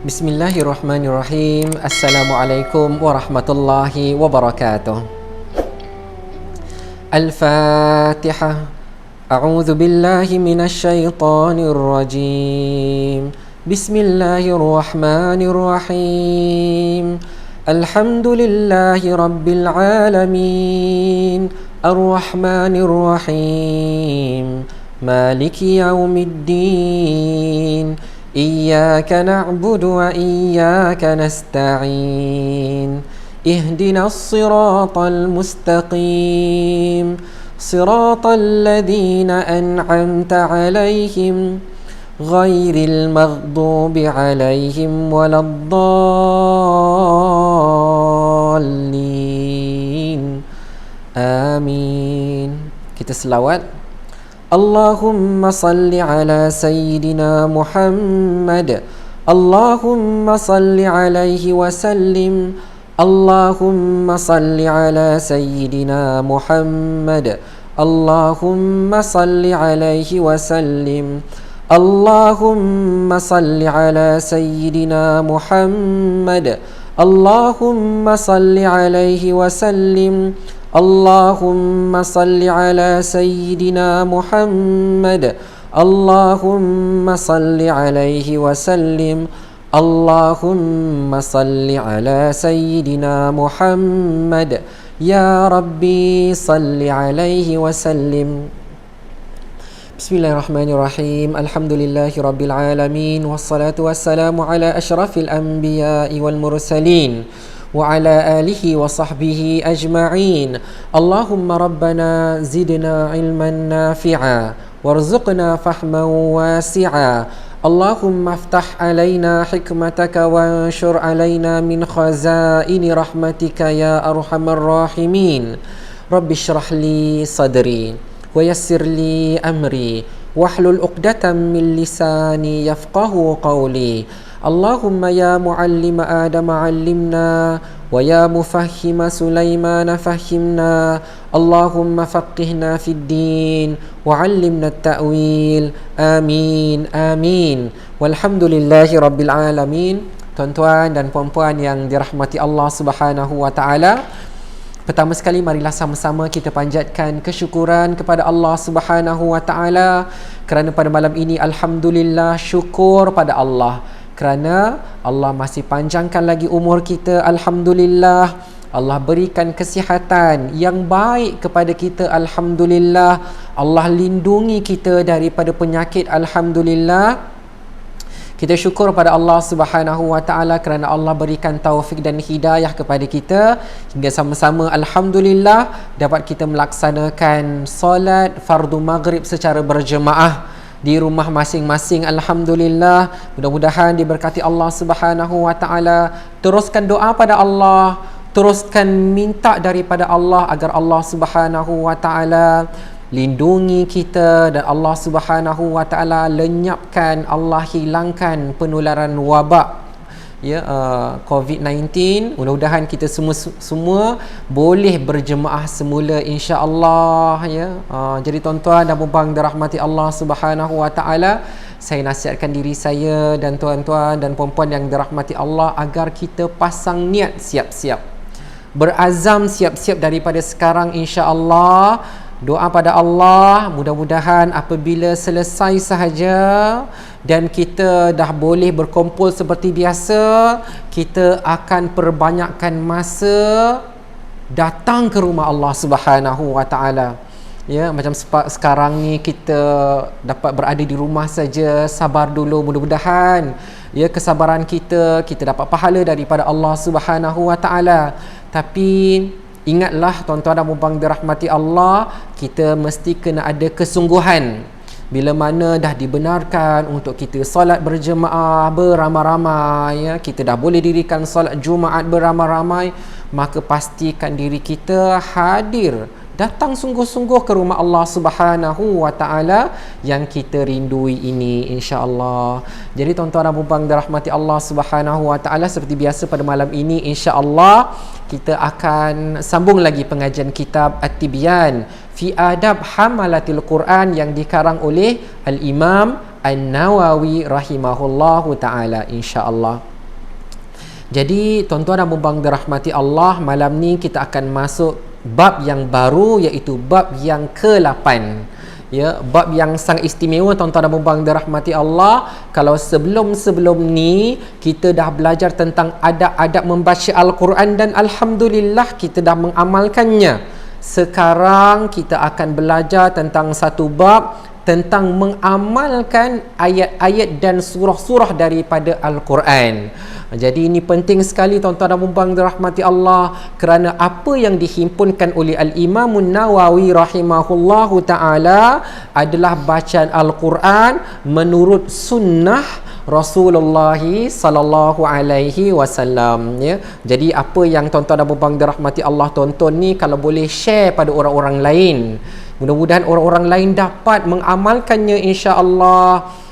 Bismillahirrahmanirrahim. Assalamualaikum warahmatullahi wabarakatuh. Al-Fatihah. A'udzu billahi minasy syaithanir rajim. Bismillahirrahmanirrahim. Alhamdulillahi rabbil alamin. Ar-Rahmanir Rahim. Maliki yaumiddin. Iyyaka na'budu wa iyyaka nasta'in. Ihdinas siratal mustaqim. Siratal ladzina an'amta 'alaihim ghairil maghdubi 'alaihim waladdallin. Amin. Kita selawat. Allahumma salli ala Sayyidina Muhammad. Allahumma salli alaihi wa sallim. Allahumma salli ala Sayyidina Muhammad. Allahumma salli alaihi wa sallim. Allahumma salli ala Sayyidina Muhammad. Allahumma salli alaihi wa sallim. Allahumma salli ala Sayyidina Muhammad. Allahumma salli alaihi wa sallim. Allahumma salli ala Sayyidina Muhammad. Ya Rabbi salli alaihi wa sallim. Bismillahirrahmanirrahim. Alhamdulillahi rabbil alamin. Wassalatu wassalamu ala asyrafil anbiya'i wal mursalin wa ala alihi wa sahbihi ajma'in. Allahumma rabbana zidna ilman nafi'a warzuqna fahman wasi'a. Allahumma aftah alaina hikmataka wanshur alaina min khazaini rahmatika ya arhamar rahimin. Rabbi shrah li sadri wa yassir li amri wahlul 'uqdatam min lisani yafqahu qawli. Allahumma ya muallima Adam 'allimna wa ya mufahhima Sulaiman fahhimna. Allahumma faqihna fid din wa 'allimna at-ta'wil. Amin amin. Walhamdulillahi rabbil alamin. Tuan-tuan dan puan-puan yang dirahmati Allah Subhanahu wa taala, pertama sekali marilah sama-sama kita panjatkan kesyukuran kepada Allah Subhanahu wa taala kerana pada malam ini alhamdulillah, syukur pada Allah kerana Allah masih panjangkan lagi umur kita. Alhamdulillah, Allah berikan kesihatan yang baik kepada kita. Alhamdulillah, Allah lindungi kita daripada penyakit. Alhamdulillah, kita syukur pada Allah Subhanahu wa taala kerana Allah berikan taufik dan hidayah kepada kita hingga sama-sama alhamdulillah dapat kita melaksanakan solat fardu maghrib secara berjemaah di rumah masing-masing. Alhamdulillah, mudah-mudahan diberkati Allah Subhanahu wa taala. Teruskan doa pada Allah, teruskan minta daripada Allah agar Allah Subhanahu wa taala lindungi kita dan Allah Subhanahu wa taala lenyapkan, Allah hilangkan penularan wabak COVID-19. Mudah-mudahan kita semua boleh berjemaah semula insya-Allah ya. Jadi tuan-tuan dan puan-puan dirahmati Allah Subhanahu wa taala, saya nasihatkan diri saya dan tuan-tuan dan puan-puan yang dirahmati Allah agar kita pasang niat siap-siap, berazam siap-siap daripada sekarang insya-Allah. Doa pada Allah, mudah-mudahan apabila selesai sahaja dan kita dah boleh berkumpul seperti biasa, kita akan perbanyakkan masa datang ke rumah Allah Subhanahu wa taala. Ya, macam sekarang ni kita dapat berada di rumah saja, sabar dulu. Mudah-mudahan ya kesabaran kita dapat pahala daripada Allah Subhanahu wa taala. Tapi ingatlah tuan-tuan dan puan-puan dirahmati Allah, kita mesti kena ada kesungguhan. Bila mana dah dibenarkan untuk kita solat berjemaah beramai-ramai, ya, kita dah boleh dirikan solat Jumaat beramai-ramai, maka pastikan diri kita hadir, datang sungguh-sungguh ke rumah Allah Subhanahu wa taala yang kita rindui ini insya-Allah. Jadi tuan-tuan dan puan-puan dirahmati Allah Subhanahu wa taala, seperti biasa pada malam ini insya-Allah kita akan sambung lagi pengajian kitab At-Tibyan fi Adab Hamalatil Quran yang dikarang oleh Al-Imam An-Nawawi rahimahullahu taala insya-Allah. Jadi tuan-tuan dan puan-puan dirahmati Allah, malam ni kita akan masuk bab yang baru, iaitu bab yang ke-8. Ya, bab yang sangat istimewa tuan-tuan dan puan-puan dirahmati Allah. Kalau sebelum ni kita dah belajar tentang adab-adab membaca Al-Quran dan alhamdulillah kita dah mengamalkannya. Sekarang kita akan belajar tentang satu bab tentang mengamalkan ayat-ayat dan surah-surah daripada Al-Quran. Jadi ini penting sekali tuan-tuan dan puan-puan dirahmati Allah, kerana apa yang dihimpunkan oleh Al-Imam Nawawi rahimahullahu ta'ala adalah bacaan Al-Quran menurut sunnah Rasulullah sallallahu alaihi wasallam, ya. Jadi apa yang tuan-tuan dan puan-puan dirahmati Allah tonton ni, kalau boleh share pada orang-orang lain. Mudah-mudahan orang-orang lain dapat mengamalkannya, insya-Allah.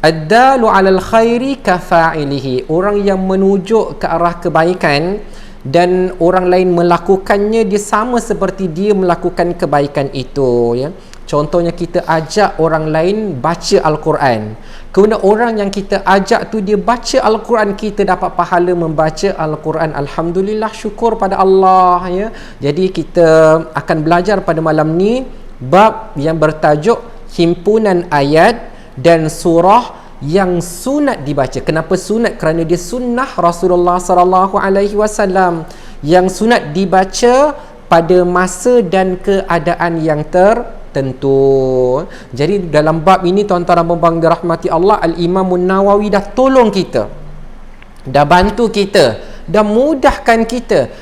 Ad-dalu 'alal khairi kafa'ilihi. Orang yang menuju ke arah kebaikan dan orang lain melakukannya, dia sama seperti dia melakukan kebaikan itu, ya. Contohnya kita ajak orang lain baca Al-Quran. Kerana orang yang kita ajak tu dia baca Al-Quran, kita dapat pahala membaca Al-Quran. Alhamdulillah, syukur pada Allah, ya. Jadi kita akan belajar pada malam ni bab yang bertajuk himpunan ayat dan surah yang sunat dibaca. Kenapa sunat? Kerana dia sunnah Rasulullah sallallahu alaihi wasallam yang sunat dibaca pada masa dan keadaan yang tertentu. Jadi dalam bab ini tuan-tuan dan puan-puan dirahmati Allah, Al-Imam Nawawi dah tolong kita, dah bantu kita, dah mudahkan kita.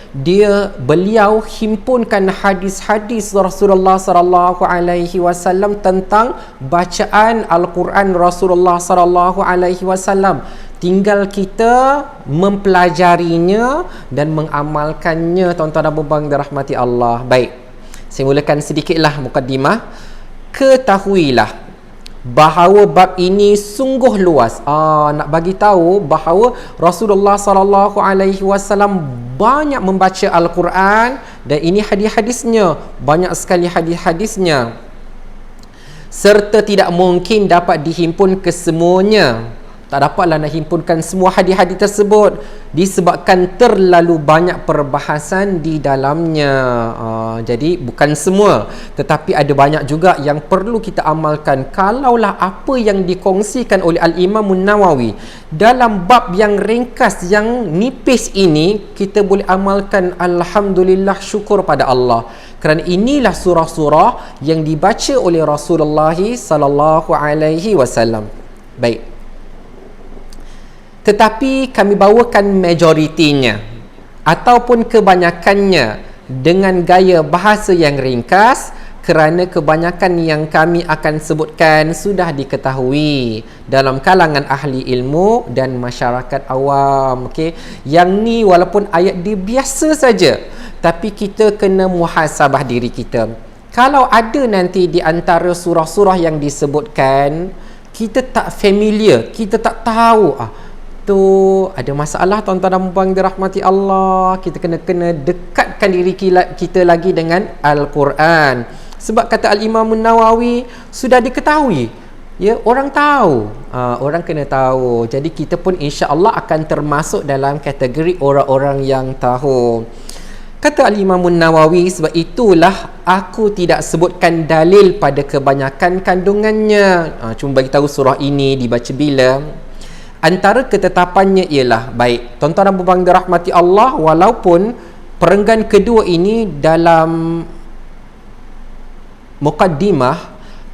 Beliau himpunkan hadis-hadis Rasulullah sallallahu alaihi wasallam tentang bacaan Al-Quran Rasulullah sallallahu alaihi wasallam. Tinggal kita mempelajarinya dan mengamalkannya, tuan-tuan dan puan-puan dirahmati Allah. Baik, saya mulakan sedikitlah mukaddimah. Ketahuilah bahawa bab ini sungguh luas. Nak bagi tahu bahawa Rasulullah sallallahu alaihi wasallam banyak membaca Al-Quran, dan ini hadis-hadisnya, banyak sekali hadis-hadisnya, serta tidak mungkin dapat dihimpun kesemuanya. Tak dapatlah nak himpunkan semua hadis-hadis tersebut disebabkan terlalu banyak perbahasan di dalamnya. Jadi bukan semua, tetapi ada banyak juga yang perlu kita amalkan. Kalaulah apa yang dikongsikan oleh Al-Imam Nawawi dalam bab yang ringkas, yang nipis ini, kita boleh amalkan, alhamdulillah, syukur pada Allah. Kerana inilah surah-surah yang dibaca oleh Rasulullah sallallahu alaihi wasallam. Baik, tetapi kami bawakan majoritinya ataupun kebanyakannya dengan gaya bahasa yang ringkas, kerana kebanyakan yang kami akan sebutkan sudah diketahui dalam kalangan ahli ilmu dan masyarakat awam. Okey, yang ni walaupun ayat dia biasa saja, tapi kita kena muhasabah diri kita. Kalau ada nanti di antara surah-surah yang disebutkan kita tak familiar, kita tak tahu, tu ada masalah, tuan-tuan dan puan dirahmati Allah. Kita kena dekatkan diri kita lagi dengan Al-Quran. Sebab kata Al-Imam Nawawi sudah diketahui, ya, orang tahu, orang kena tahu. Jadi kita pun insya-Allah akan termasuk dalam kategori orang-orang yang tahu. Kata Al-Imam Nawawi, sebab itulah aku tidak sebutkan dalil pada kebanyakan kandungannya. Cuma bagi tahu surah ini dibaca bila. Antara ketetapannya ialah, baik tuan-tuan dan puan-puan dirahmati Allah, walaupun perenggan kedua ini dalam mukaddimah,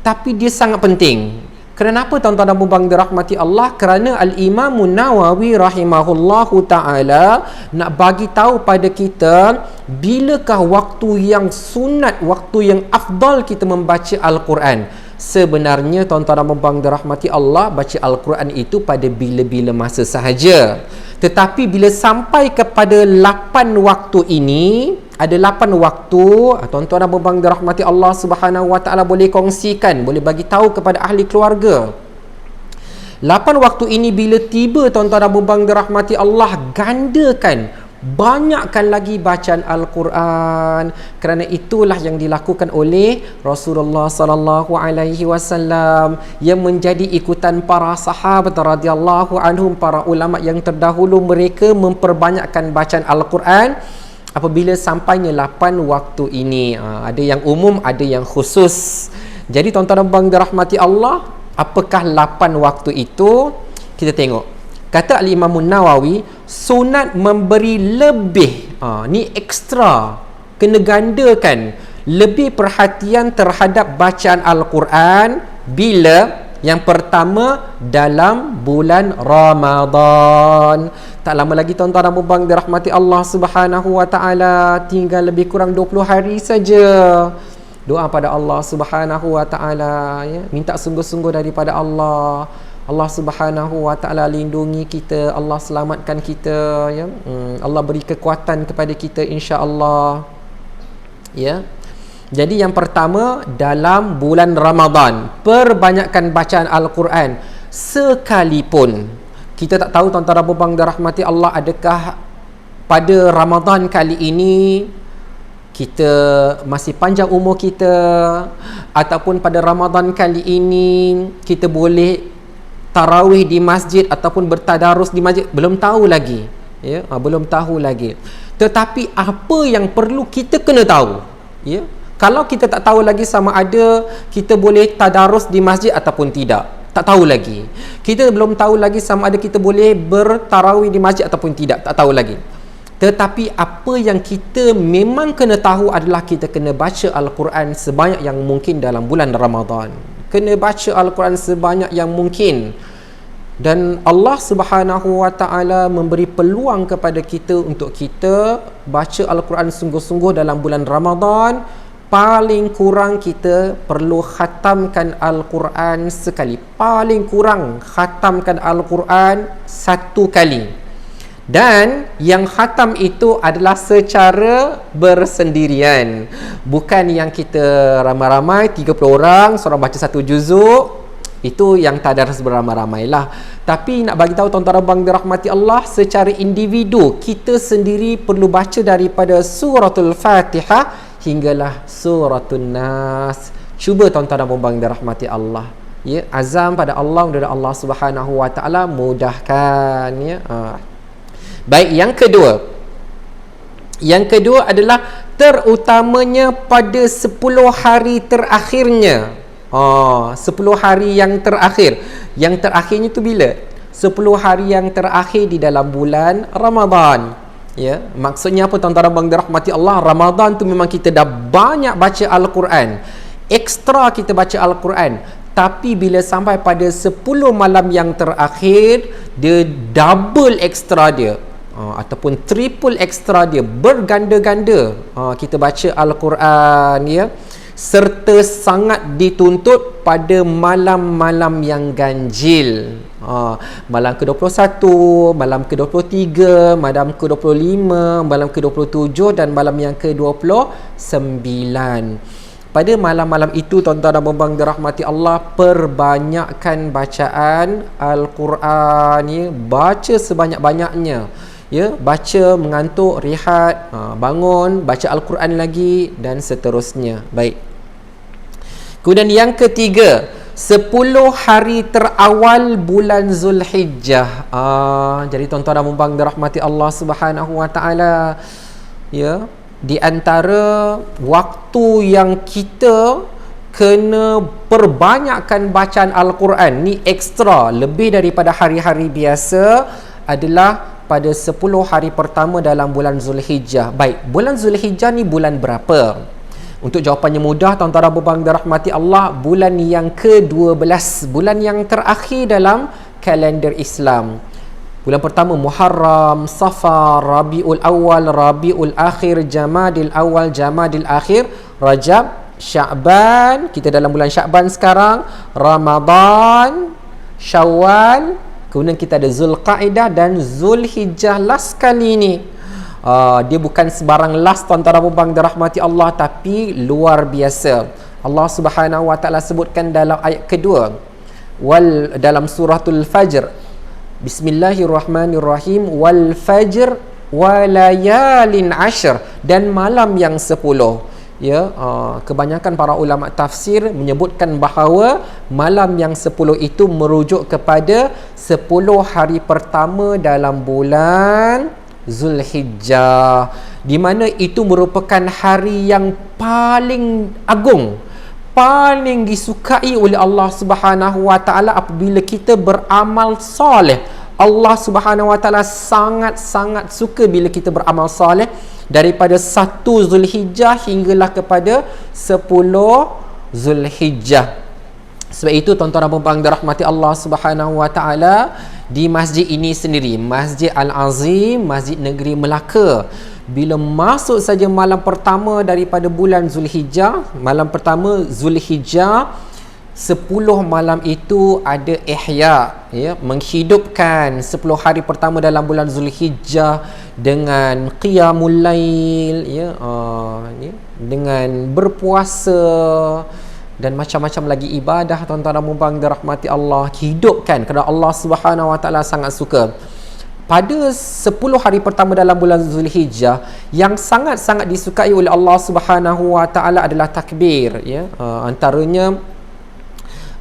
tapi dia sangat penting. Kenapa tuan-tuan dan puan-puan dirahmati Allah? Kerana Al-Imam Nawawi rahimahullahu ta'ala nak bagi tahu pada kita bilakah waktu yang sunat, waktu yang afdal kita membaca Al-Quran. Sebenarnya tuan-tuan dan puan-puan dirahmati Allah, baca Al-Quran itu pada bila-bila masa sahaja. Tetapi bila sampai kepada 8 waktu ini, ada 8 waktu, tuan-tuan dan puan-puan dirahmati Allah Subhanahu wa ta'ala boleh kongsikan, boleh bagi tahu kepada ahli keluarga. 8 waktu ini bila tiba, tuan-tuan dan puan-puan dirahmati Allah, gandakan Banyakkan lagi bacaan Al-Quran. Kerana itulah yang dilakukan oleh Rasulullah sallallahu alaihi wasallam, yang menjadi ikutan para sahabat radhiyallahu anhum, para ulama yang terdahulu. Mereka memperbanyakkan bacaan Al-Quran apabila sampainya 8 waktu ini. Ada yang umum, ada yang khusus. Jadi tuan-tuan dan puan dirahmati Allah, apakah 8 waktu itu? Kita tengok. Kata Al-Imam Nawawi, sunat memberi lebih, ni ekstra, kena gandakan lebih perhatian terhadap bacaan Al-Quran bila yang pertama dalam bulan Ramadan. Tak lama lagi tuan-tuan dan puan dirahmati Allah Subhanahu wa taala, tinggal lebih kurang 20 hari saja. Doa pada Allah Subhanahu wa taala, ya, minta sungguh-sungguh daripada Allah. Allah Subhanahu wa taala lindungi kita, Allah selamatkan kita, ya. Allah beri kekuatan kepada kita insya-Allah. Ya. Jadi yang pertama dalam bulan Ramadan, perbanyakkan bacaan Al-Quran. Sekalipun kita tak tahu tuan-tuan dan puan dirahmati Allah, adakah pada Ramadan kali ini kita masih panjang umur kita, ataupun pada Ramadan kali ini kita boleh tarawih di masjid ataupun bertadarus di masjid, belum tahu lagi, ya, belum tahu lagi. Tetapi apa yang perlu kita kena tahu, ya, kalau kita tak tahu lagi sama ada kita boleh tadarus di masjid ataupun tidak, tak tahu lagi. Kita belum tahu lagi sama ada kita boleh bertarawih di masjid ataupun tidak, tak tahu lagi. Tetapi apa yang kita memang kena tahu adalah kita kena baca Al-Quran sebanyak yang mungkin dalam bulan Ramadan. Kena baca Al-Quran sebanyak yang mungkin. Dan Allah Subhanahu wa taala memberi peluang kepada kita untuk kita baca Al-Quran sungguh-sungguh dalam bulan Ramadan. Paling kurang kita perlu khatamkan Al-Quran sekali. Paling kurang khatamkan Al-Quran 1 kali. Dan yang khatam itu adalah secara bersendirian. Bukan yang kita ramai-ramai 30 orang seorang baca 1 juzuk. Itu yang tadarus beramai-ramai lah. Tapi nak bagi tahu tuan-tuan dan puan dirahmati Allah, secara individu kita sendiri perlu baca daripada suratul Fatihah hinggalah suratul Nas. Cuba tuan-tuan dan puan dirahmati Allah, ya, azam pada Allah, mudah Allah Subhanahu wa taala mudahkan, ya. Baik, yang kedua adalah terutamanya pada 10 hari terakhirnya. 10 hari yang terakhir. Yang terakhirnya itu bila? 10 hari yang terakhir di dalam bulan Ramadan. Ya, maksudnya apa tuan-tuan dan puan dirahmati Allah? Ramadan tu memang kita dah banyak baca Al-Quran. Ekstra kita baca Al-Quran. Tapi bila sampai pada 10 malam yang terakhir, dia double ekstra dia. Ataupun triple ekstra dia, berganda-ganda kita baca Al-Quran, ya. Serta sangat dituntut pada malam-malam yang ganjil, malam ke-21, malam ke-23, malam ke-25, malam ke-27 dan malam yang ke-29. Pada malam-malam itu tuan-tuan dan puan dirahmati Allah, perbanyakkan bacaan Al-Quran, ya. Baca sebanyak-banyaknya, ya, baca mengantuk, rehat, bangun, baca Al-Quran lagi dan seterusnya. Baik. Kemudian yang ketiga, 10 hari terawal bulan Zulhijjah. Jadi tuan-tuan dan puan dirahmati Allah Subhanahu wa taala, ya, di antara waktu yang kita kena perbanyakkan bacaan Al-Quran ni ekstra lebih daripada hari-hari biasa adalah pada 10 hari pertama dalam bulan Zulhijjah. Baik, bulan Zulhijjah ni bulan berapa? Untuk jawapannya mudah tuan-tuan dan puan dirahmati Allah, bulan yang ke-12, bulan yang terakhir dalam kalender Islam. Bulan pertama Muharram, Safar, Rabiul Awal, Rabiul Akhir, Jamadil Awal, Jamadil Akhir, Rajab, Sya'ban, kita dalam bulan Sya'ban sekarang, Ramadan, Syawal, kemudian kita ada Zulqa'dah dan Zulhijjah last kali ni. Dia bukan sebarang last tuan-tuan dan puan dirahmati Allah, tapi luar biasa. Allah Subhanahu wa taala sebutkan dalam ayat kedua dalam suratul Fajr, Bismillahirrahmanirrahim, wal fajr walayalin ashr, dan malam yang 10. Ya, kebanyakan para ulama tafsir menyebutkan bahawa malam yang 10 itu merujuk kepada 10 hari pertama dalam bulan Zulhijjah, di mana itu merupakan hari yang paling agung, paling disukai oleh Allah Subhanahu wa taala apabila kita beramal soleh. Allah Subhanahu wa taala sangat-sangat suka bila kita beramal soleh, daripada 1 Zulhijjah hinggalah kepada 10 Zulhijjah. Sebab itu tuan-tuan dan puan-puan dirahmati Allah Subhanahu wa taala, di masjid ini sendiri, Masjid Al-Azim, Masjid Negeri Melaka, bila masuk saja malam pertama daripada bulan Zulhijjah, malam pertama Zulhijjah, 10 malam itu ada ihya, ya, menghidupkan 10 hari pertama dalam bulan Zulhijjah dengan qiyamul lail, ya, dengan berpuasa dan macam-macam lagi ibadah, tuan-tuan dan puan-puan dirahmati Allah, hidupkan kerana Allah Subhanahu wa taala sangat suka. Pada 10 hari pertama dalam bulan Zulhijjah, yang sangat-sangat disukai oleh Allah Subhanahu wa taala adalah takbir, ya, antaranya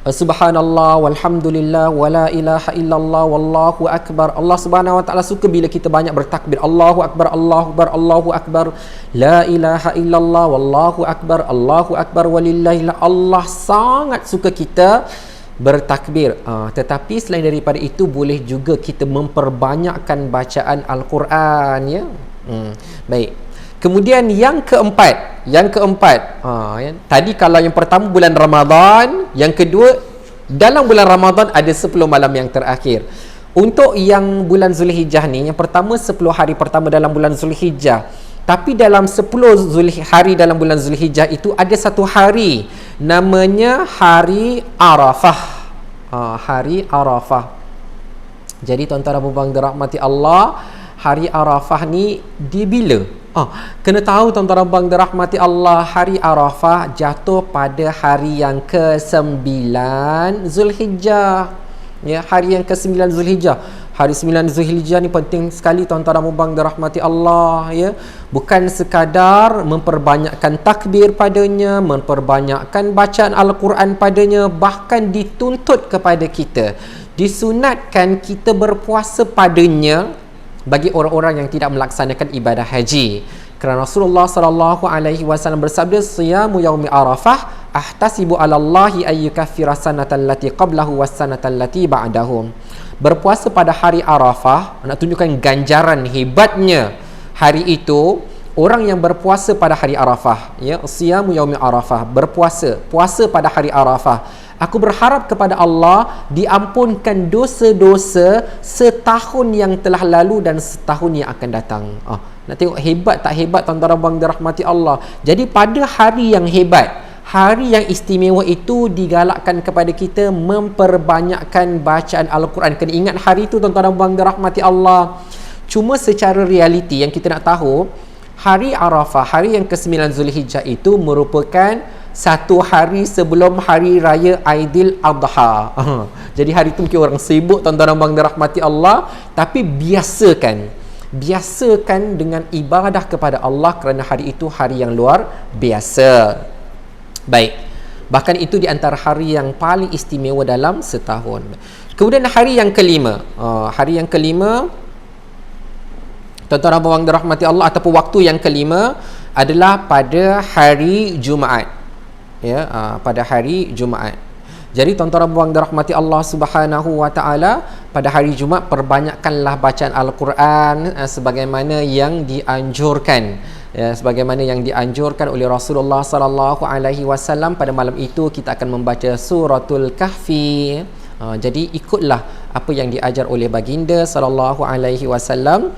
Subhanallah walhamdulillah wala ilaha illallah wallahu akbar. Allah Subhanahu wa taala suka bila kita banyak bertakbir. Allahu akbar, Allahu akbar, Allahu akbar. La ilaha illallah wallahu akbar walillahil. Allah sangat suka kita bertakbir. Tetapi selain daripada itu, boleh juga kita memperbanyakkan bacaan Al-Quran, ya. Baik. Kemudian yang keempat, tadi kalau yang pertama bulan Ramadan, yang kedua dalam bulan Ramadan ada 10 malam yang terakhir. Untuk yang bulan Zulhijjah ni, yang pertama 10 hari pertama dalam bulan Zulhijjah. Tapi dalam 10 hari dalam bulan Zulhijjah itu ada satu hari namanya Hari Arafah. Hari Arafah. Jadi tuan-tuan dan puan-puan dirahmati Allah, Hari Arafah ni di bila? Kena tahu tuan-tuan dan puan dirahmati Allah, Hari Arafah jatuh pada hari yang ke-9 Zulhijjah. Ya, hari yang ke-9 Zulhijjah. Hari 9 Zulhijjah ni penting sekali tuan-tuan dan puan dirahmati Allah, ya. Bukan sekadar memperbanyakkan takbir padanya, memperbanyakkan bacaan Al-Quran padanya, bahkan dituntut kepada kita, disunatkan kita berpuasa padanya bagi orang-orang yang tidak melaksanakan ibadah haji. Kerana Rasulullah sallallahu alaihi wasallam bersabda, "Siyamu yaumi Arafah ahtasibu 'ala Allahi ay yukaffira sanatan allati qablahu was sanatan allati ba'dahu." Berpuasa pada hari Arafah nak tunjukkan ganjaran hebatnya hari itu. Orang yang berpuasa pada hari Arafah, ya, siyamu yaumi Arafah, puasa pada hari Arafah. Aku berharap kepada Allah diampunkan dosa-dosa setahun yang telah lalu dan setahun yang akan datang. Nak tengok hebat tak hebat tuan-tuan dan puan dirahmati Allah. Jadi pada hari yang hebat, hari yang istimewa itu, digalakkan kepada kita memperbanyakkan bacaan Al-Quran. Kena ingat hari itu tuan-tuan dan puan dirahmati Allah. Cuma secara realiti yang kita nak tahu, Hari Arafah, hari yang ke-9 Zulhijjah itu merupakan satu hari sebelum Hari Raya Aidil Adha. Jadi hari itu mungkin orang sibuk tuan-tuan dan puan dirahmati Allah, tapi biasakan dengan ibadah kepada Allah kerana hari itu hari yang luar biasa. Baik. Bahkan itu di antara hari yang paling istimewa dalam setahun. Kemudian hari yang kelima. Hari yang kelima, tuan-tuan dan puan dirahmati Allah, ataupun waktu yang kelima adalah pada hari Jumaat. Ya, pada hari Jumaat. Jadi tuan-tuan dan puan dirahmati Allah Subhanahu wa taala, pada hari Jumaat perbanyakkanlah bacaan Al-Quran sebagaimana yang dianjurkan. Ya, sebagaimana yang dianjurkan oleh Rasulullah sallallahu alaihi wasallam. Pada malam itu kita akan membaca suratul Kahfi. Jadi ikutlah apa yang diajar oleh baginda sallallahu alaihi wasallam.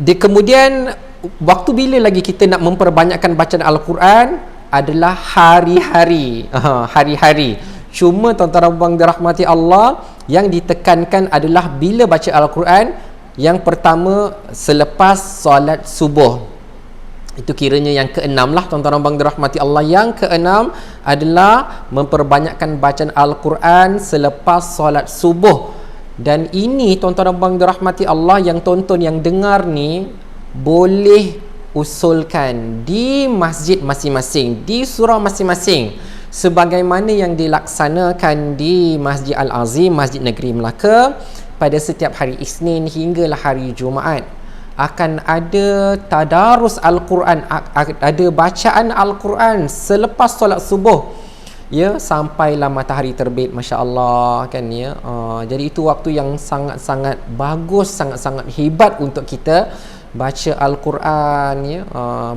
Kemudian waktu bila lagi kita nak memperbanyakkan bacaan Al-Quran adalah hari-hari. Hari-hari. Cuma tuan-tuan dan puan dirahmati Allah, yang ditekankan adalah bila baca Al-Quran, yang pertama selepas solat subuh. Itu kiranya yang keenam lah tuan-tuan dan puan dirahmati Allah. Yang keenam adalah memperbanyakkan bacaan Al-Quran selepas solat subuh. Dan ini tuan-tuan dan puan dirahmati Allah, yang tonton, yang dengar ni boleh usulkan di masjid masing-masing, di surau masing-masing, sebagaimana yang dilaksanakan di Masjid Al-Azim, Masjid Negeri Melaka, pada setiap hari Isnin hinggalah hari Jumaat akan ada tadarus Al-Quran, ada bacaan Al-Quran selepas solat subuh, ya, sampailah matahari terbit, masya-Allah kan, ya. Jadi itu waktu yang sangat-sangat bagus, sangat-sangat hebat untuk kita baca Al-Quran, ya.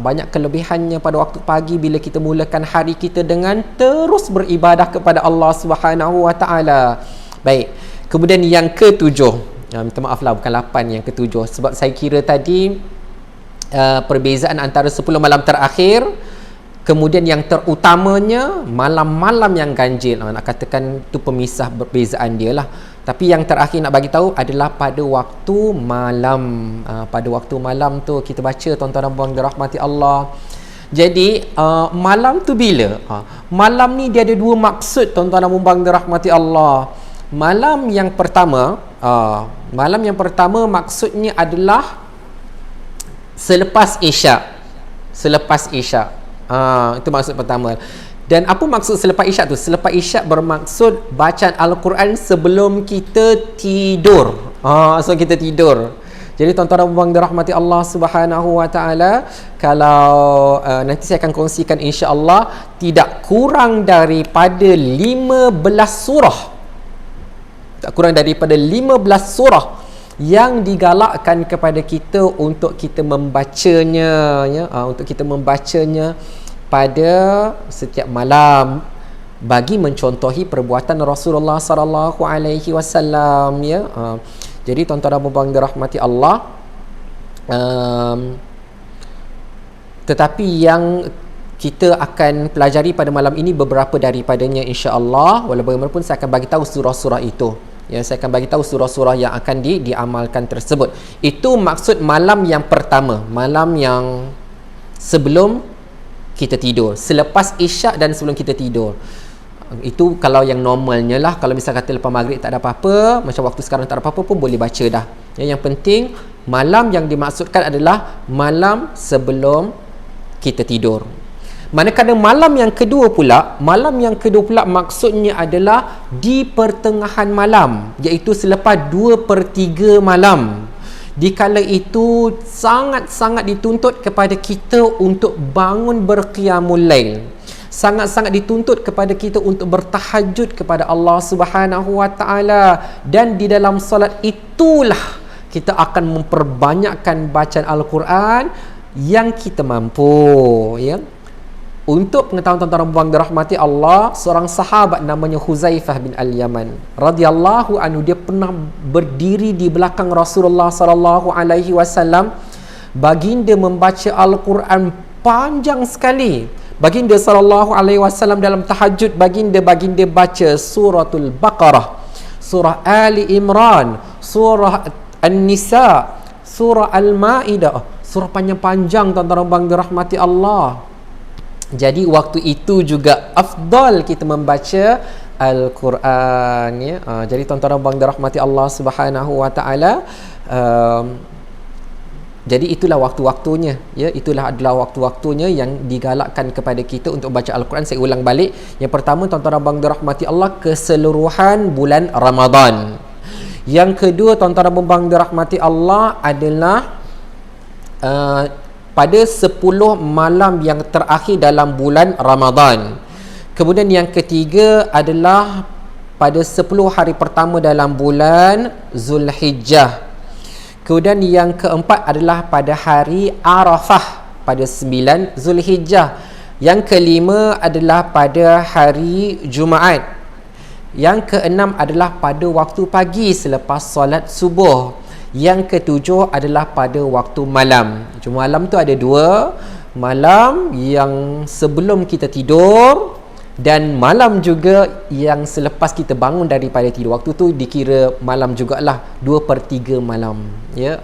Banyak kelebihannya pada waktu pagi bila kita mulakan hari kita dengan terus beribadah kepada Allah Subhanahu wa taala. Baik. Kemudian yang ketujuh, minta maaflah bukan 8, yang ketujuh, sebab saya kira tadi perbezaan antara 10 malam terakhir, kemudian yang terutamanya malam-malam yang ganjil. Nak katakan tu pemisah perbezaan dia lah. Tapi yang terakhir nak bagi tahu adalah pada waktu malam. Pada waktu malam tu kita baca, tuan-tuan dan puan dirahmati Allah. Jadi malam tu bila? Malam ni dia ada dua maksud, tuan-tuan dan puan dirahmati Allah. Malam yang pertama maksudnya adalah selepas Isyak. Selepas Isyak. Itu maksud pertama. Dan apa maksud selepas Isyak tu? Selepas Isyak bermaksud bacaan Al-Quran sebelum kita tidur. So kita tidur. Jadi tuan-tuan dan puan dirahmati Allah Subhanahu wa taala, kalau nanti saya akan kongsikan insya-Allah, tidak kurang daripada 15 surah. Tak kurang daripada 15 surah yang digalakkan kepada kita untuk kita membacanya, ya, untuk kita membacanya pada setiap malam, bagi mencontohi perbuatan Rasulullah sallallahu alaihi wasallam, ya. Jadi tuan-tuan dan puan dirahmati Allah, tetapi yang kita akan pelajari pada malam ini beberapa daripadanya insya-Allah. Walaupun bagaimanapun saya akan bagi tahu surah-surah itu. Ya, saya akan bagi tahu surah-surah yang akan diamalkan tersebut. Itu maksud malam yang pertama, malam yang sebelum kita tidur, selepas Isyak dan sebelum kita tidur. Itu kalau yang normalnya lah. Kalau misal kata lepas maghrib tak ada apa-apa, macam waktu sekarang tak ada apa-apa pun boleh baca dah. Ya, yang penting malam yang dimaksudkan adalah malam sebelum kita tidur. Manakala malam yang kedua pula maksudnya adalah di pertengahan malam, iaitu selepas 2/3 malam. Dikala itu sangat-sangat dituntut kepada kita untuk bangun berqiyamul lail. Sangat-sangat dituntut kepada kita untuk bertahajud kepada Allah Subhanahu wa taala, dan di dalam solat itulah kita akan memperbanyakkan bacaan Al-Quran yang kita mampu, ya. Untuk pengetahuan tuan-tuan dan puan dirahmati Allah, seorang sahabat namanya Huzaifah bin Al-Yaman radhiyallahu anhu, dia pernah berdiri di belakang Rasulullah sallallahu alaihi wasallam. Baginda membaca Al-Quran panjang sekali. Baginda sallallahu alaihi wasallam dalam tahajud, baginda baca suratul Baqarah, surah Ali Imran, surah An-Nisa, surah Al-Maidah, surah panjang-panjang tuan-tuan dan puan dirahmati Allah. Jadi waktu itu juga afdal kita membaca Al-Quran, ya. Jadi tuan-tuan dan puan dirahmati Allah Subhanahu wa taala, jadi itulah waktu-waktunya, ya. Itulah adalah waktu-waktunya yang digalakkan kepada kita untuk baca Al-Quran. Saya ulang balik. Yang pertama, tuan-tuan dan puan dirahmati Allah, keseluruhan bulan Ramadan. Yang kedua, tuan-tuan dan puan dirahmati Allah, adalah pada 10 malam yang terakhir dalam bulan Ramadan. Kemudian yang ketiga adalah pada 10 hari pertama dalam bulan Zulhijjah. Kemudian yang keempat adalah pada hari Arafah pada 9 Zulhijjah. Yang kelima adalah pada hari Jumaat. Yang keenam adalah pada waktu pagi selepas solat subuh. Yang ketujuh adalah pada waktu malam. Cuma malam tu ada dua. Malam yang sebelum kita tidur, dan malam juga yang selepas kita bangun daripada tidur. Waktu tu dikira malam jugalah, 2/3 malam, ya.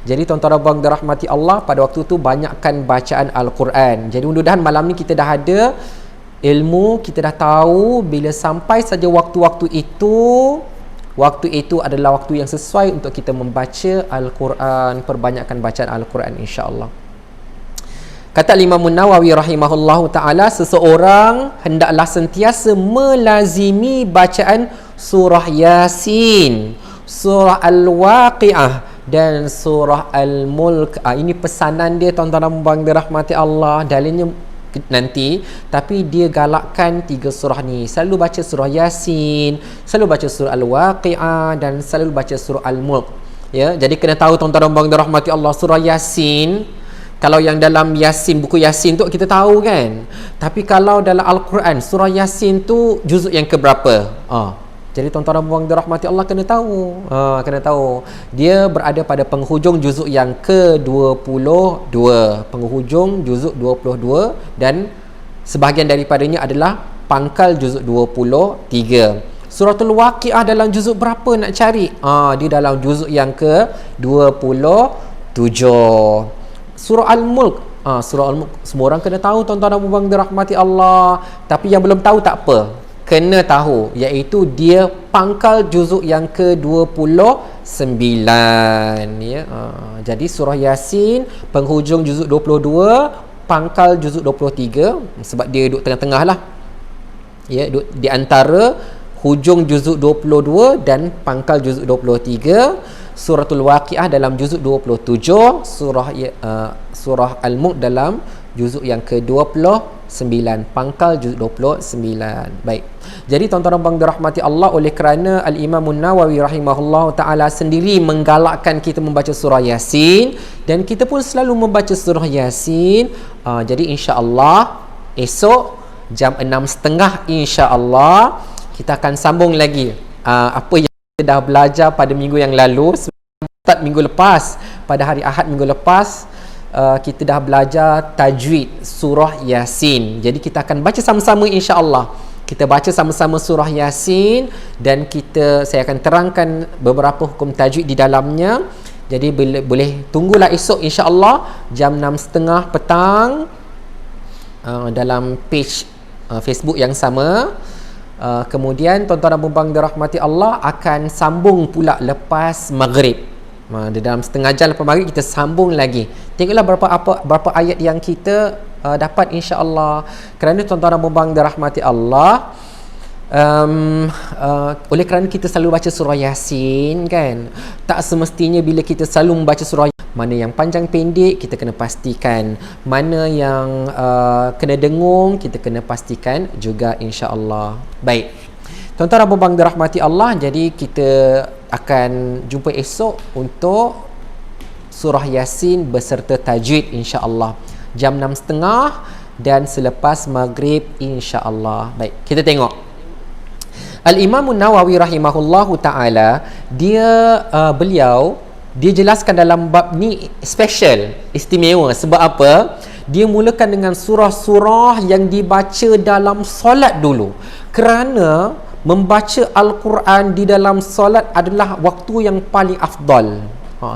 Jadi tuan-tuan dan puan dirahmati Allah, pada waktu tu banyakkan bacaan Al-Quran. Jadi mudah-mudahan malam ni kita dah ada ilmu, kita dah tahu bila sampai saja waktu-waktu itu waktu itu adalah waktu yang sesuai untuk kita membaca Al-Quran, perbanyakkan bacaan Al-Quran insya-Allah. Kata Imam Nawawi rahimahullahu ta'ala, seseorang hendaklah sentiasa melazimi bacaan surah Yasin, surah Al-Waqi'ah dan surah Al-Mulk. Ini pesanan dia tuan-tuan dan puan-puan dirahmati Allah. Dalilnya nanti, tapi dia galakkan 3 surah ni. Selalu baca surah Yasin, selalu baca surah Al-Waqi'ah dan selalu baca surah Al-Mulk. Ya, jadi kena tahu tuan-tuan dan puan-puan dirahmati Allah, surah Yasin, kalau yang dalam Yasin, buku Yasin tu kita tahu kan. Tapi kalau dalam Al-Quran, surah Yasin tu juzuk yang keberapa? Jadi tuan-tuan dan puan dirahmati Allah kena tahu. Kena tahu. Dia berada pada penghujung juzuk yang ke-22. Penghujung juzuk 22 dan sebahagian daripadanya adalah pangkal juzuk 23. Suratul Waqi'ah dalam juzuk berapa nak cari? Dia dalam juzuk yang ke-27. Surah Al-Mulk, surah Al-Mulk semua orang kena tahu tuan-tuan dan puan dirahmati Allah. Tapi yang belum tahu tak apa, kena tahu, iaitu dia pangkal juzuk yang ke-29 ya. Jadi surah Yasin penghujung juzuk 22, pangkal juzuk 23, sebab dia duduk tengah-tengah lah ya, duduk di antara hujung juzuk 22 dan pangkal juzuk 23. Suratul Waqi'ah dalam juzuk 27, surah Al-Mulk dalam juzuk yang ke-29, pangkal juzuk 29. Baik. Jadi tuan-tuan dan puan dirahmati Allah, oleh kerana Al-Imam Nawawi rahimahullah ta'ala sendiri menggalakkan kita membaca surah Yasin, dan kita pun selalu membaca surah Yasin. Jadi insya-Allah esok jam 6.30 insya-Allah kita akan sambung lagi apa yang kita dah belajar pada minggu yang lalu. Start minggu lepas, pada hari Ahad minggu lepas, kita dah belajar tajwid surah Yasin. Jadi kita akan baca sama-sama insya-Allah. Kita baca sama-sama surah Yasin dan saya akan terangkan beberapa hukum tajwid di dalamnya. Jadi boleh tunggulah esok insya-Allah jam 6.30 petang dalam page Facebook yang sama. Kemudian tuan-tuan dan puan-puan dirahmati Allah akan sambung pula lepas maghrib. Di dalam setengah jam lepas maghrib kita sambung lagi. Tengoklah berapa ayat yang kita dapat insya-Allah. Kerana tuan-tuan dan puan-puan dirahmati Allah, oleh kerana kita selalu baca surah Yasin kan, tak semestinya bila kita selalu membaca surah, mana yang panjang pendek kita kena pastikan, mana yang kena dengung kita kena pastikan juga insya-Allah. Baik, tuan-tuan dan puan-puan dirahmati Allah, jadi kita akan jumpa esok untuk surah Yasin beserta tajwid insya-Allah jam 6.30 dan selepas maghrib insya-Allah. Baik, kita tengok Al-Imam Nawawi rahimahullahu ta'ala, beliau jelaskan dalam bab ni special, istimewa. Sebab apa? Dia mulakan dengan surah-surah yang dibaca dalam solat dulu. Kerana membaca Al-Quran di dalam solat adalah waktu yang paling afdal.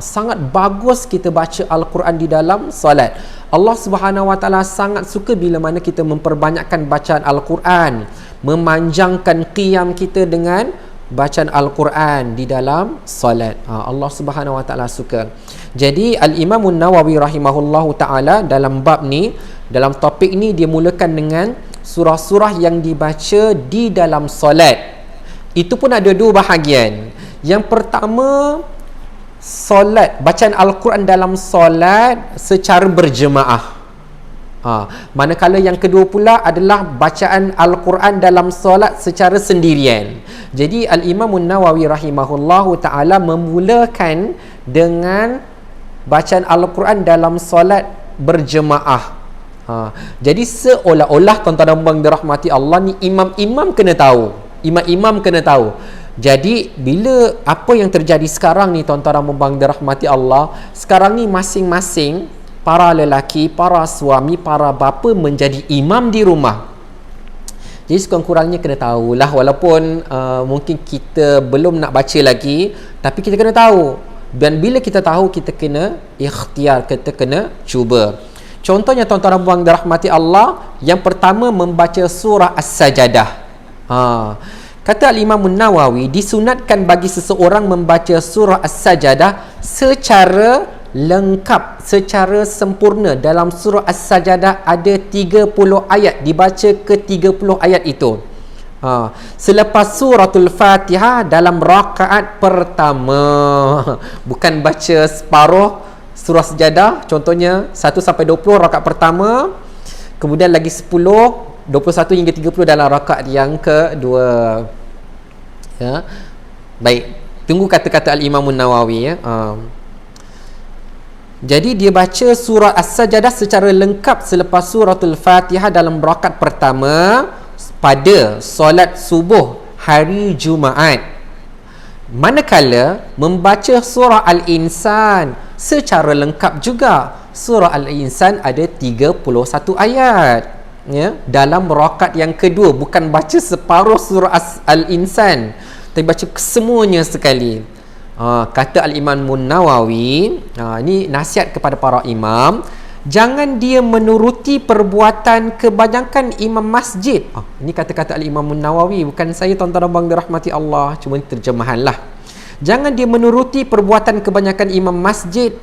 Sangat bagus kita baca Al-Quran di dalam solat. Allah Subhanahu Wa Taala sangat suka bila mana kita memperbanyakkan bacaan Al-Quran, memanjangkan qiyam kita dengan bacaan Al-Quran di dalam solat. Allah Subhanahu Wa Taala suka. Jadi Al-Imam Nawawi rahimahullahu taala dalam bab ni, dalam topik ni, dia mulakan dengan surah-surah yang dibaca di dalam solat. Itu pun ada 2 bahagian. Yang pertama, solat, bacaan Al-Quran dalam solat secara berjemaah. Manakala yang kedua pula adalah bacaan Al-Quran dalam solat secara sendirian. Jadi Al-Imam Nawawi rahimahullahu ta'ala memulakan dengan bacaan Al-Quran dalam solat berjemaah. Jadi seolah-olah tuan-tuan dan puan dirahmati Allah ni, imam-imam kena tahu. Imam-imam kena tahu. Jadi bila apa yang terjadi sekarang ni tuan-tuan dan puan dirahmati Allah, sekarang ni masing-masing para lelaki, para suami, para bapa menjadi imam di rumah. Jadi sekurang-kurangnya kena tahulah, walaupun mungkin kita belum nak baca lagi, tapi kita kena tahu. Dan bila kita tahu, kita kena ikhtiar, kita kena cuba. Contohnya tuan-tuan dan puan dirahmati Allah, yang pertama membaca surah As-Sajadah. Kata Al-Imam Nawawi, disunatkan bagi seseorang membaca surah As-Sajadah secara lengkap, secara sempurna. Dalam surah As-Sajadah ada 30 ayat, dibaca ke 30 ayat itu. Selepas suratul Fatihah dalam rakaat pertama. Bukan baca separuh surah Sajadah, contohnya 1 sampai 20 rakaat pertama, kemudian lagi 10, 21 hingga 30 dalam rakaat yang kedua. Ya. Baik, tunggu kata-kata Al-Imam Nawawi, ya. Jadi dia baca surah As-Sajadah secara lengkap selepas suratul Fatihah dalam rakaat pertama pada solat subuh hari Jumaat. Manakala membaca surah Al-Insan secara lengkap juga. Surah Al-Insan ada 31 ayat, ya, dalam rakaat yang kedua. Bukan baca separuh surah Al-Insan, tapi baca semuanya sekali. Kata Al-Imam Nawawi, ini nasihat kepada para imam, jangan dia menuruti perbuatan kebanyakan imam masjid. Ini kata-kata Al-Imam Nawawi, bukan saya, tuan-tuan dan abang dirahmati Allah, cuma terjemahan lah. Jangan dia menuruti perbuatan kebanyakan imam masjid,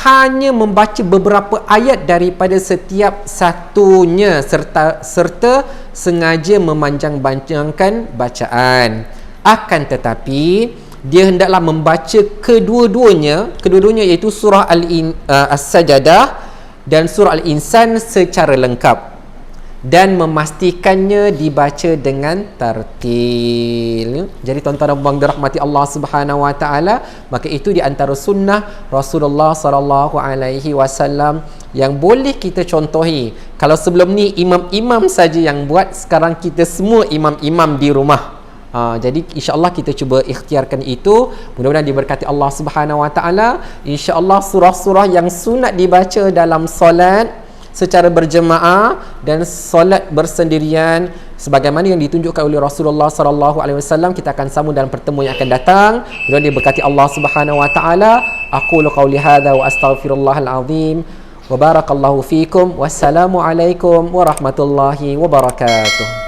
hanya membaca beberapa ayat daripada setiap satunya, serta sengaja memanjang-panjangkan bacaan. Akan tetapi dia hendaklah membaca kedua-duanya iaitu surah As-Sajadah dan surah Al-Insan secara lengkap, dan memastikannya dibaca dengan tartil. Jadi tuan-tuan dan puan dirahmati Allah Subhanahu wa taala, maka itu di antara sunnah Rasulullah sallallahu alaihi wasallam yang boleh kita contohi. Kalau sebelum ni imam-imam saja yang buat, sekarang kita semua imam-imam di rumah. Jadi insya-Allah kita cuba ikhtiarkan itu. Mudah-mudahan diberkati Allah Subhanahu wa taala. Insya-Allah surah-surah yang sunat dibaca dalam solat secara berjemaah dan solat bersendirian sebagaimana yang ditunjukkan oleh Rasulullah sallallahu alaihi wasallam, kita akan sambung dalam pertemuan yang akan datang. Mudah-mudahan diberkati Allah Subhanahu wa taala. Aqulu qauli hadza wa astaghfirullahal azim. Wa barakallahu fikum. Wassalamu alaikum warahmatullahi wabarakatuh.